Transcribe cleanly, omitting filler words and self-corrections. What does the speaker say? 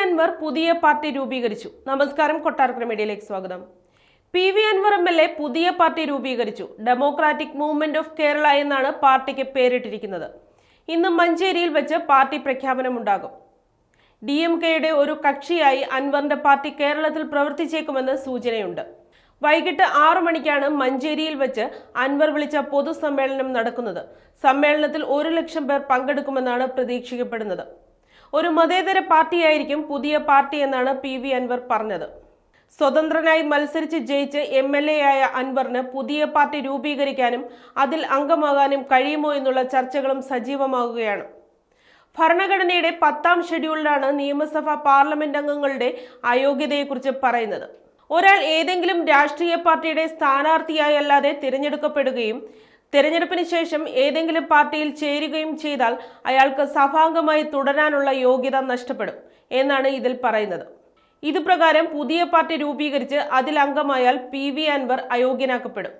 അൻവർ പുതിയ പാർട്ടി രൂപീകരിച്ചു. നമസ്കാരം, കൊട്ടാരക്കര മീഡിയയിലേക്ക് സ്വാഗതം. പി.വി. അൻവർ എം.എൽ.എ പുതിയ പാർട്ടി രൂപീകരിച്ചു. ഡെമോക്രാറ്റിക് മൂവ്മെന്റ് ഓഫ് കേരള എന്നാണ് പാർട്ടിക്ക് പേരിട്ടിരിക്കുന്നത്. ഇന്ന് മഞ്ചേരിയിൽ വെച്ച് പാർട്ടി പ്രഖ്യാപനമുണ്ടാകും. DMK-യുടെ ഒരു കക്ഷിയായി അൻവറിന്റെ പാർട്ടി കേരളത്തിൽ പ്രവർത്തിച്ചേക്കുമെന്ന് സൂചനയുണ്ട്. വൈകിട്ട് 6 മണിക്കാണ് മഞ്ചേരിയിൽ വെച്ച് അൻവർ വിളിച്ച പൊതുസമ്മേളനം നടക്കുന്നത്. സമ്മേളനത്തിൽ 1 ലക്ഷം പേർ പങ്കെടുക്കുമെന്നാണ് പ്രതീക്ഷിക്കപ്പെടുന്നത്. ഒരു മതേതര പാർട്ടിയായിരിക്കും പുതിയ പാർട്ടി എന്നാണ് പി.വി. അൻവർ പറഞ്ഞത്. സ്വതന്ത്രനായി മത്സരിച്ച് ജയിച്ച് MLA ആയ അൻവറിന് പുതിയ പാർട്ടി രൂപീകരിക്കാനും അതിൽ അംഗമാകാനും കഴിയുമോ എന്നുള്ള ചർച്ചകളും സജീവമാകുകയാണ്. ഭരണഘടനയുടെ 10ാം ഷെഡ്യൂളിലാണ് നിയമസഭാ പാർലമെന്റ് അംഗങ്ങളുടെ അയോഗ്യതയെക്കുറിച്ച് പറയുന്നത്. ഒരാൾ ഏതെങ്കിലും രാഷ്ട്രീയ പാർട്ടിയുടെ സ്ഥാനാർത്ഥിയായി അല്ലാതെ തിരഞ്ഞെടുക്കപ്പെടുകയും തെരഞ്ഞെടുപ്പിന് ശേഷം ഏതെങ്കിലും പാർട്ടിയിൽ ചേരുകയും ചെയ്താൽ അയാൾക്ക് സഭാംഗമായി തുടരാനുള്ള യോഗ്യത നഷ്ടപ്പെടും എന്നാണ് ഇതിൽ പറയുന്നത്. ഇതുപ്രകാരം പുതിയ പാർട്ടി രൂപീകരിച്ച് അതിൽ അംഗമായാൽ പി.വി. അൻവർ അയോഗ്യനാക്കപ്പെടും.